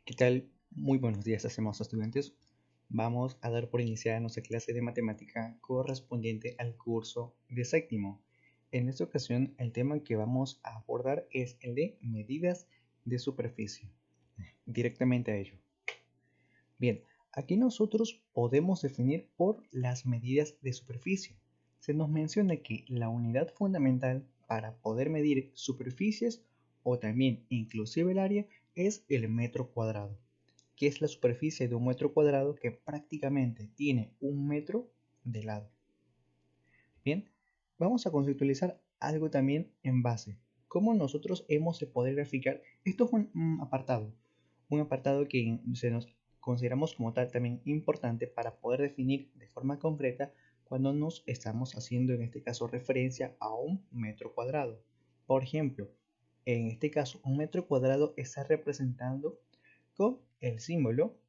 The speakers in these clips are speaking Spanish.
¿Qué tal? Muy buenos días, estimados estudiantes. Vamos a dar por iniciada nuestra clase de matemática correspondiente al curso de séptimo. En esta ocasión, el tema que vamos a abordar es el de medidas de superficie. Directamente a ello. Bien, aquí nosotros podemos definir por las medidas de superficie. Se nos menciona que la unidad fundamental para poder medir superficies o también inclusive el área es el metro cuadrado, que es la superficie de un metro cuadrado que prácticamente tiene un metro de lado. Bien, vamos a conceptualizar algo también en base. ¿Cómo nosotros hemos de poder graficar? Esto es un apartado que se nos consideramos como tal también importante para poder definir de forma concreta cuando nos estamos haciendo en este caso referencia a un metro cuadrado. Por ejemplo, en este caso un metro cuadrado está representando con el símbolo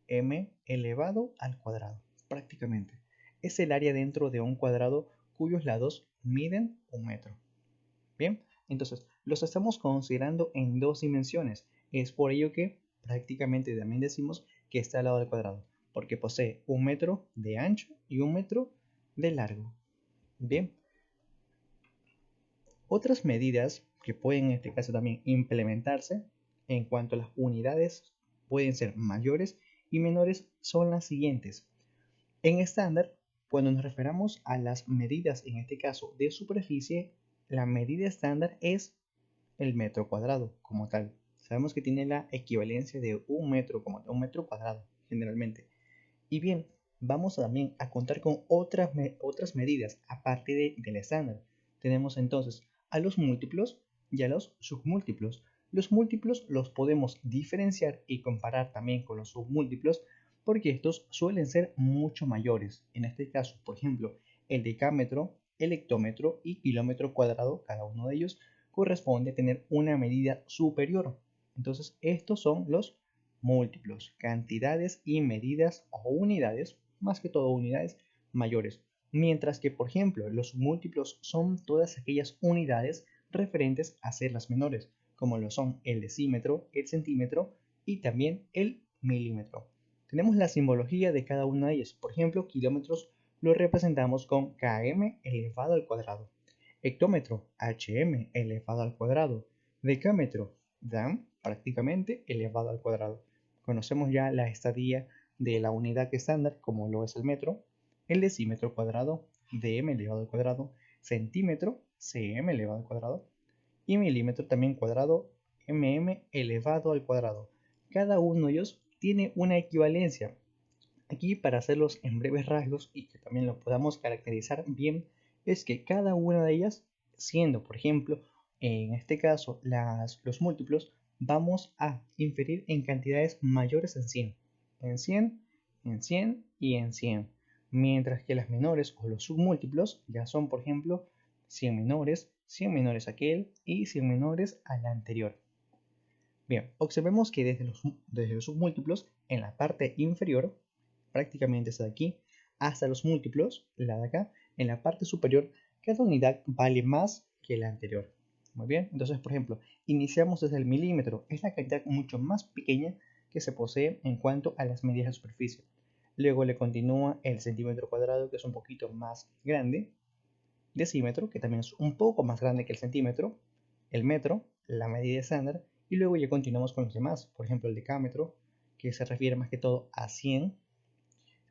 m elevado al cuadrado, prácticamente. Es el área dentro de un cuadrado cuyos lados miden un metro. Bien, entonces los estamos considerando en dos dimensiones. Es por ello que prácticamente también decimos que está al lado del cuadrado, porque posee un metro de ancho y un metro de largo. Bien, otras medidas que pueden en este caso también implementarse en cuanto a las unidades pueden ser mayores y menores son las siguientes. En estándar, cuando nos referamos a las medidas, en este caso de superficie, la medida estándar es el metro cuadrado como tal. Sabemos que tiene la equivalencia de un metro como un metro cuadrado generalmente. Y bien, vamos también a contar con otras medidas aparte del estándar. Tenemos entonces a los múltiplos y a los submúltiplos. Los múltiplos los podemos diferenciar y comparar también con los submúltiplos porque estos suelen ser mucho mayores. En este caso, por ejemplo, el decámetro, el hectómetro y kilómetro cuadrado, cada uno de ellos corresponde a tener una medida superior. Entonces, estos son los múltiplos, cantidades y medidas o unidades, más que todo unidades mayores. Mientras que, por ejemplo, los múltiplos son todas aquellas unidades referentes a ser las menores, como lo son el decímetro, el centímetro y también el milímetro. Tenemos la simbología de cada una de ellas. Por ejemplo, kilómetros lo representamos con km elevado al cuadrado. Hectómetro, hm elevado al cuadrado. Decámetro, dam prácticamente elevado al cuadrado. Conocemos ya la estadía de la unidad estándar, como lo es el metro, el decímetro cuadrado, dm elevado al cuadrado, centímetro, cm elevado al cuadrado, y milímetro también cuadrado, mm elevado al cuadrado. Cada uno de ellos tiene una equivalencia. Aquí, para hacerlos en breves rasgos y que también lo podamos caracterizar bien, es que cada una de ellas, siendo por ejemplo, en este caso los múltiplos, vamos a inferir en cantidades mayores en 100, en 100, en 100 y en 100. Mientras que las menores o los submúltiplos ya son, por ejemplo, 100 menores a aquel y 100 menores al anterior. Bien, observemos que desde los submúltiplos, en la parte inferior, prácticamente esta de aquí, hasta los múltiplos, la de acá, en la parte superior, cada unidad vale más que la anterior. Muy bien, entonces, por ejemplo, iniciamos desde el milímetro, es la cantidad mucho más pequeña que se posee en cuanto a las medidas de superficie. Luego le continúa el centímetro cuadrado, que es un poquito más grande, decímetro, que también es un poco más grande que el centímetro, el metro, la medida estándar, y luego ya continuamos con los demás, por ejemplo el decámetro, que se refiere más que todo a 100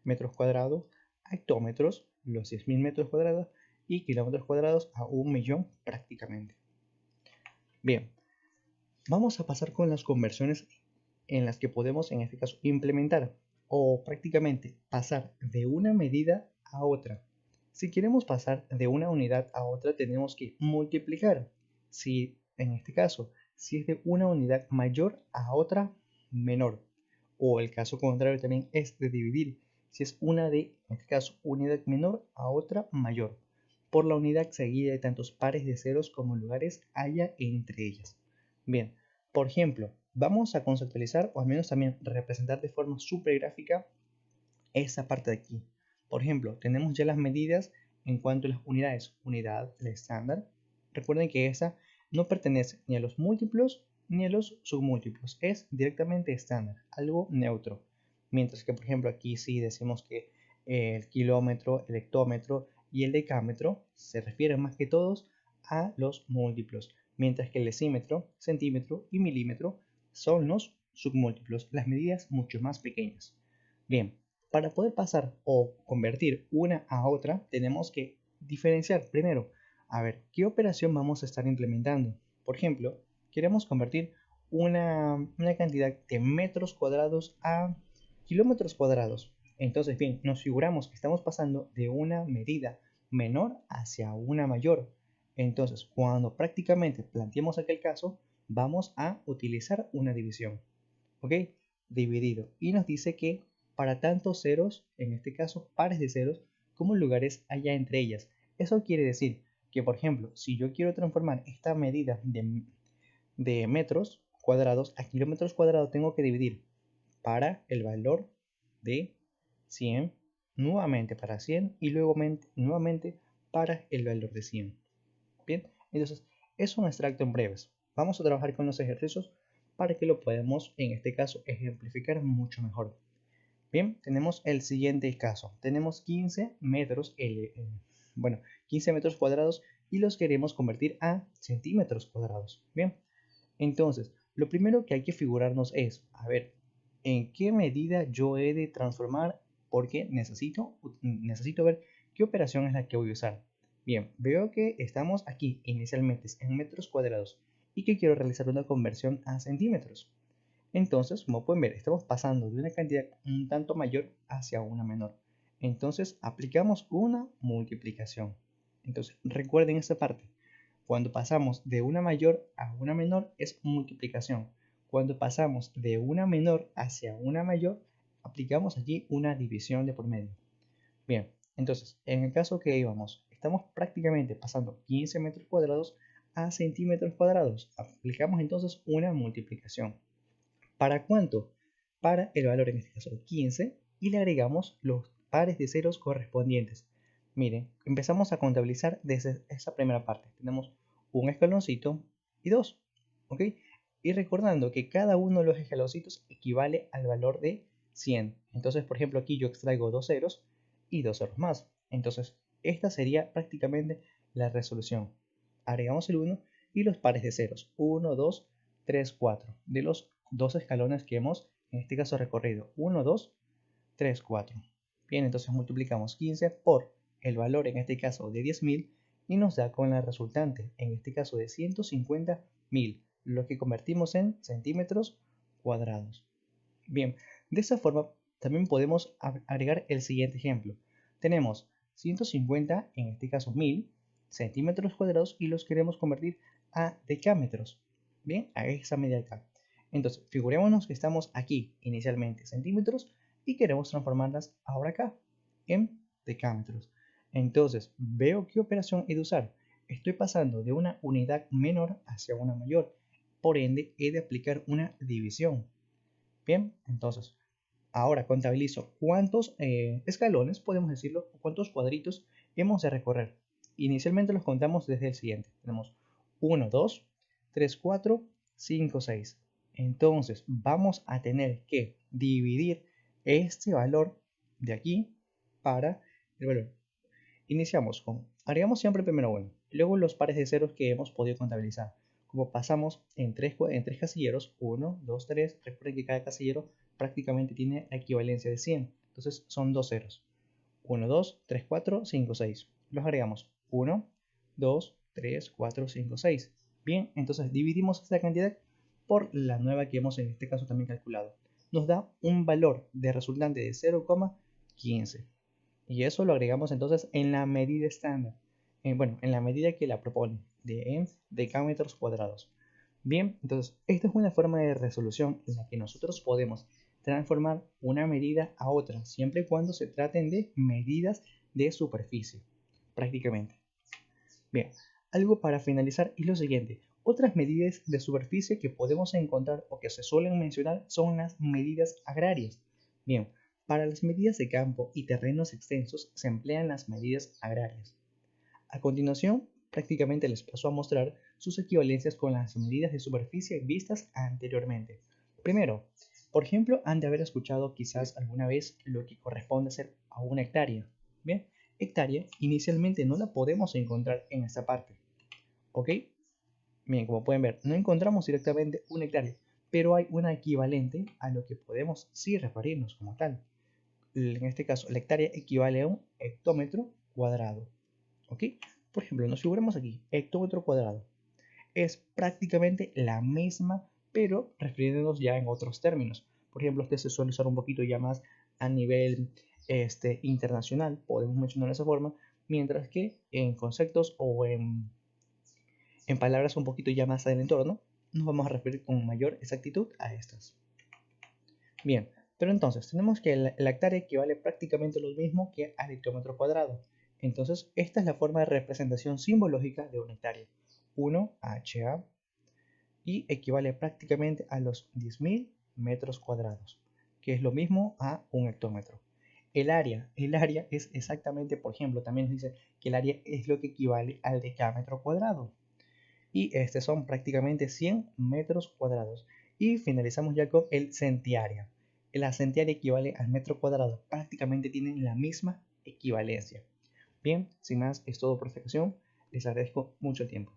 metros cuadrados, a hectómetros, los 10.000 metros cuadrados, y kilómetros cuadrados a 1.000.000 prácticamente. Bien, vamos a pasar con las conversiones en las que podemos en este caso implementar o prácticamente pasar de una medida a otra. Si queremos pasar de una unidad a otra tenemos que multiplicar. Si en este caso, si es de una unidad mayor a otra menor, o el caso contrario también es de dividir. Si es una de, en este caso, unidad menor a otra mayor, por la unidad seguida de tantos pares de ceros como lugares haya entre ellas. Bien, por ejemplo, vamos a conceptualizar o al menos también representar de forma supergráfica esa parte de aquí. Por ejemplo, tenemos ya las medidas en cuanto a las unidades. Unidad, la estándar. Recuerden que esa no pertenece ni a los múltiplos ni a los submúltiplos. Es directamente estándar, algo neutro. Mientras que, por ejemplo, aquí sí decimos que el kilómetro, el hectómetro y el decámetro se refieren más que todos a los múltiplos, mientras que el decímetro, centímetro y milímetro son los submúltiplos, las medidas mucho más pequeñas. Bien, para poder pasar o convertir una a otra, tenemos que diferenciar primero, a ver, ¿qué operación vamos a estar implementando? Por ejemplo, queremos convertir una cantidad de metros cuadrados a kilómetros cuadrados. Entonces, bien, nos figuramos que estamos pasando de una medida menor hacia una mayor. Entonces, cuando prácticamente planteemos aquel caso, vamos a utilizar una división. ¿Ok? Dividido. Y nos dice que para tantos ceros, en este caso pares de ceros, como lugares haya entre ellas. Eso quiere decir que, por ejemplo, si yo quiero transformar esta medida de metros cuadrados a kilómetros cuadrados, tengo que dividir para el valor de 100, nuevamente para 100 y luego nuevamente para el valor de 100. Bien, entonces es un extracto en breves. Vamos a trabajar con los ejercicios para que lo podamos, en este caso, ejemplificar mucho mejor. Bien, tenemos el siguiente caso. Tenemos 15 metros, 15 metros cuadrados y los queremos convertir a centímetros cuadrados. Bien, entonces, lo primero que hay que figurarnos es, a ver, ¿en qué medida yo he de transformar? Porque necesito ver qué operación es la que voy a usar. Bien, veo que estamos aquí inicialmente en metros cuadrados y que quiero realizar una conversión a centímetros. Entonces, como pueden ver, estamos pasando de una cantidad un tanto mayor hacia una menor. Entonces, aplicamos una multiplicación. Entonces, recuerden esta parte. Cuando pasamos de una mayor a una menor es multiplicación. Cuando pasamos de una menor hacia una mayor, aplicamos allí una división de por medio. Bien, entonces, en el caso que íbamos, estamos prácticamente pasando 15 metros cuadrados a centímetros cuadrados. Aplicamos entonces una multiplicación. ¿Para cuánto? Para el valor, en este caso 15, y le agregamos los pares de ceros correspondientes. Miren, empezamos a contabilizar desde esa primera parte. Tenemos un escaloncito y dos, ¿ok? Y recordando que cada uno de los escaloncitos equivale al valor de 100. Entonces, por ejemplo, aquí yo extraigo dos ceros y dos ceros más. Entonces, esta sería prácticamente la resolución. Agregamos el 1 y los pares de ceros. 1, 2, 3, 4. De los dos escalones que hemos, en este caso, recorrido. 1, 2, 3, 4. Bien, entonces multiplicamos 15 por el valor, en este caso, de 10.000 y nos da con la resultante, en este caso, de 150.000, lo que convertimos en centímetros cuadrados. Bien, de esa forma también podemos agregar el siguiente ejemplo. Tenemos 150, en este caso 1000 centímetros cuadrados y los queremos convertir a decámetros. Bien, a esa medida acá. Entonces, figurémonos que estamos aquí inicialmente centímetros y queremos transformarlas ahora acá en decámetros. Entonces, veo qué operación he de usar. Estoy pasando de una unidad menor hacia una mayor. Por ende, he de aplicar una división. Bien, entonces, ahora contabilizo cuántos escalones, podemos decirlo, cuántos cuadritos hemos de recorrer. Inicialmente los contamos desde el siguiente. Tenemos 1, 2, 3, 4, 5, 6. Entonces, vamos a tener que dividir este valor de aquí para el valor. Iniciamos con, agregamos siempre primero 1, luego los pares de ceros que hemos podido contabilizar. Como pasamos en tres casilleros, 1, 2, 3, recuerden que cada casillero prácticamente tiene la equivalencia de 100. Entonces son dos ceros. 1, 2, 3, 4, 5, 6. Los agregamos 1, 2, 3, 4, 5, 6. Bien, entonces dividimos esta cantidad por la nueva que hemos en este caso también calculado. Nos da un valor de resultante de 0,15. Y eso lo agregamos entonces en la medida estándar. En la medida que la propone, de decámetros cuadrados. Bien, entonces esta es una forma de resolución en la que nosotros podemos transformar una medida a otra, siempre y cuando se traten de medidas de superficie, prácticamente. Bien, algo para finalizar es lo siguiente. Otras medidas de superficie que podemos encontrar o que se suelen mencionar son las medidas agrarias. Bien, para las medidas de campo y terrenos extensos se emplean las medidas agrarias. A continuación, prácticamente les paso a mostrar sus equivalencias con las medidas de superficie vistas anteriormente. Primero, por ejemplo, han de haber escuchado quizás alguna vez lo que corresponde a ser a una hectárea. Bien, hectárea inicialmente no la podemos encontrar en esta parte. ¿Ok? Bien, como pueden ver, no encontramos directamente una hectárea, pero hay una equivalente a lo que podemos sí referirnos como tal. En este caso, la hectárea equivale a un hectómetro cuadrado. ¿Ok? Por ejemplo, nos figuramos aquí, hectómetro cuadrado. Es prácticamente la misma, pero refiriéndonos ya en otros términos. Por ejemplo, este se suele usar un poquito ya más a nivel internacional, podemos mencionar de esa forma, mientras que en conceptos o en palabras un poquito ya más del entorno, nos vamos a referir con mayor exactitud a estas. Bien, pero entonces tenemos que la hectárea equivale prácticamente lo mismo que al hectómetro cuadrado. Entonces, esta es la forma de representación simbológica de una hectárea. 1 HA y equivale prácticamente a los 10.000 metros cuadrados, que es lo mismo a un hectómetro. El área es exactamente, por ejemplo, también nos dice que el área es lo que equivale al decámetro cuadrado. Y este son prácticamente 100 metros cuadrados. Y finalizamos ya con el centiárea. La centiárea equivale al metro cuadrado. Prácticamente tienen la misma equivalencia. Bien, sin más, es todo por esta ocasión. Les agradezco mucho el tiempo.